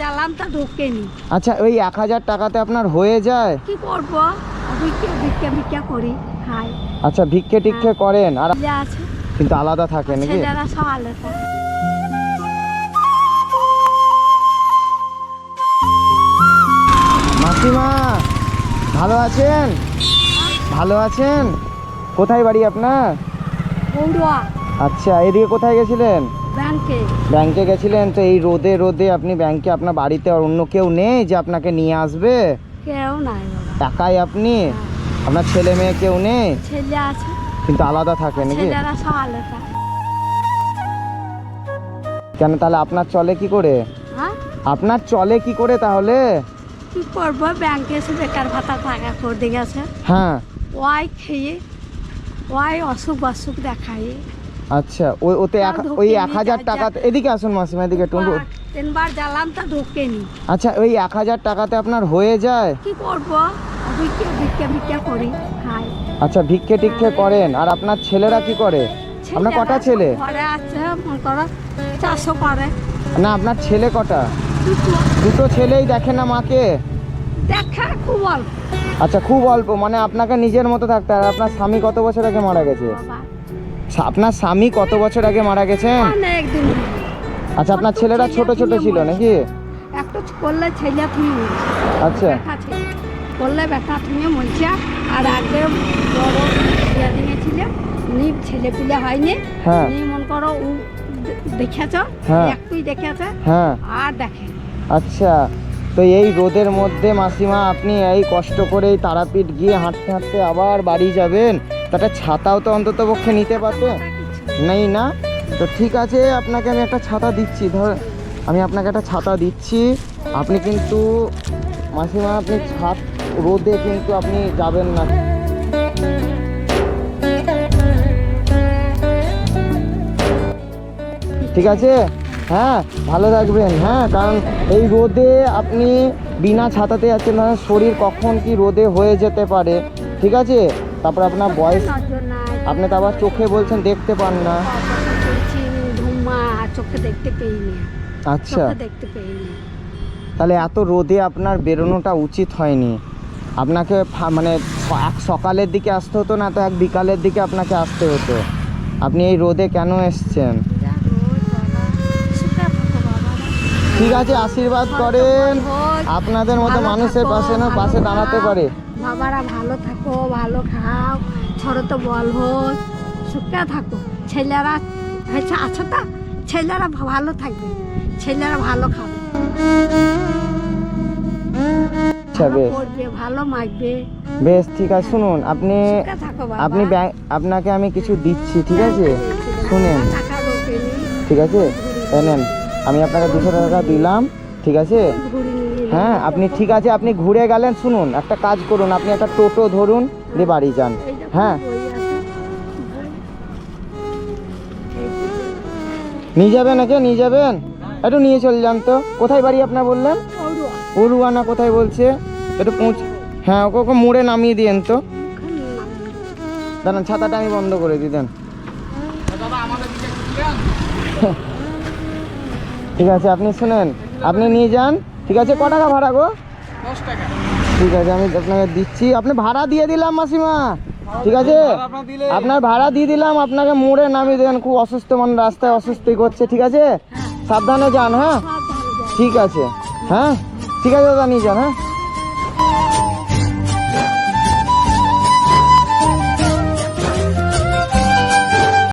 জ্বালাম তা ঢোকেনি। আচ্ছা, ওই 1000 টাকাতে আপনার হয়ে যায়? কি করবো, ভিক্ষা করি, খাই। আচ্ছা, ভিক্ষে টিক্ষে করেন আর ছেলে আছে, কিন্তু আলাদা থাকে নাকি? ছেলেরা সব আলাদা। মাসিমা ভালো আছেন? ভালো আছেন? কোথায় বাড়ি আপনার? বড়ুয়া আচ্ছা, এদিকে কোথায় গেছিলেন? ব্যাংকে। ব্যাংকে গেছিলেন? তো এই রোদে রোদে আপনি ব্যাংকে, আপনার বাড়িতে আর অন্য কেউ নেই যে আপনাকে নিয়ে আসবে? কেউ নাই বাবা। একাই আপনি? আপনার ছেলে মেয়ে কেউ নেই? ছেলে আছে, কিন্তু আলাদা থাকে নাকি? ছেলেরা সব আলাদা। কেন তাহলে আপনার চলে কি করে? হ্যাঁ, আপনার চলে কি করে তাহলে? কি করবো, ব্যাংকে এসে বেকার ভাতা টাকা করে গেছে, হ্যাঁ। ওয়াই খেয়ে ওয়াই অসুখ বাসুখ দেখাই। আচ্ছা, ওতে ওই 1000 টাকাতে, এদিকে আসুন মাসিমা, এদিকে একটু। 3বার জ্বালাম তা ঢোকেনি। আচ্ছা, ওই 1000 টাকাতে আপনার হয়ে যায়? কি করবো, ভিক্ষা করি, খাই। আচ্ছা, ভিক্ষে টিক্ষে করেন আর আপনার ছেলেরা কি করে? আপনার কটা ছেলে? ঘরে আছে, মনে করো চাষও করে। না, আপনার ছেলে কটা? দুটো। দুটো ছেলেই দেখে না মাকে? দেখা খুব অল্প আচ্ছা, খুব অল্প, মানে আপনাকে নিজের মতো থাকতে। আর আপনার স্বামী কত বছর আগে মারা গেছে? বাবা, আপনার স্বামী কত বছর আগে মারা গেছেন? অনেক দিন। আচ্ছা, আপনার ছেলেরা ছোট ছোট ছিল নাকি? একটা করলে ছেলে তুমি, আচ্ছা, করলে বেটা তুমি মরছে। আর আগে বড় বিয়া দিয়েছিলে, উনি ছেলে পিলে হয়নি। হ্যাঁ। উনি মনে করো দেখেছ, হ্যাঁ। একটুই দেখেছে, হ্যাঁ। আর দেখে। আচ্ছা, তো এই রোদের মধ্যে মাসিমা আপনি এই কষ্ট করে এই তারাপীঠ গিয়ে হাঁটতে হাঁটতে আবার বাড়ি যাবেন, তাতে ছাতাও তো অন্তত পক্ষে নিতে পারতেন। নেই না? তো ঠিক আছে, আপনাকে আমি একটা ছাতা দিচ্ছি। ধর, আমি আপনাকে একটা ছাতা দিচ্ছি। আপনি কিন্তু মাসিমা, আপনি রোদে কিন্তু আপনি যাবেন না। ঠিক আছে? হ্যাঁ, ভালো থাকবেন। হ্যাঁ, কারণ এই রোদে আপনি বিনা ছাতাতে যাচ্ছেন, মানে শরীর কখন কি রোদে হয়ে যেতে পারে। ঠিক আছে? তারপর আপনার বয়স, আপনি তো আবার চোখে বলছেন দেখতে পান না। চোখে দেখতে পেইনি। আচ্ছা, দেখতে পেইনি। তাহলে এত রোদে আপনার বেরোনোটা উচিত হয়নি। আপনাকে মানে এক সকালের দিকে আসতে হতো না, তো এক বিকালের দিকে আপনাকে আসতে হতো। আপনি এই রোদে কেন এসছেন? ঠিক আছে, আশীর্বাদ করেন, আপনাদের মতো মানুষের পাশে দাঁড়াতে পারে। বাবারা ভালো থাকো, ভালো খাও, ছোট তো বল হোক, সুখে থাকো। ছেলেরা আছে তো, ছেলেরা ভালো থাকবে, ছেলেরা ভালো খাবে, ভালো মাখবে। বেশ, ঠিক আছে, শুনুন, আপনি আপনাকে আমি কিছু দিচ্ছি, ঠিক আছে? শুনেন, ঠিক আছে, নেন, আমি আপনাকে 200 টাকা দিলাম, ঠিক আছে? হ্যাঁ, আপনি ঠিক আছে, আপনি ঘুরে গেলেন। শুনুন, একটা কাজ করুন, আপনি একটা টোটো ধরুন, দিয়ে বাড়ি যান। হ্যাঁ, নিয়ে যাবেন, নাকি নিয়ে যাবেন? একটু নিয়ে চলে যান তো। কোথায় বাড়ি আপনার বললেন? বড়ুয়া না কোথায় বলছে? একটু হ্যাঁ, ওকে মোড়ে নামিয়ে দিয়েন তো। দাঁড়ান, ছাতাটা আমি বন্ধ করে দিই, দেন। ঠিক আছে, আপনি শুনেন, আপনি নিয়ে যান। ঠিক আছে, ক টাকা ভাড়া গো? 10 টাকা। ঠিক আছে, আমি আপনাকে দিচ্ছি। আপনি ভাড়া দিয়ে দিলাম মাসিমা, ঠিক আছে? আপনার ভাড়া দিয়ে দিলাম, আপনাকে মোড়ে নামিয়ে দেন। খুব অসুস্থ, মানে রাস্তায় অসুস্থই করছে। ঠিক আছে, সাবধানে যান। হ্যাঁ, ঠিক আছে। হ্যাঁ, ঠিক আছে দাদা, নিয়ে যান। হ্যাঁ।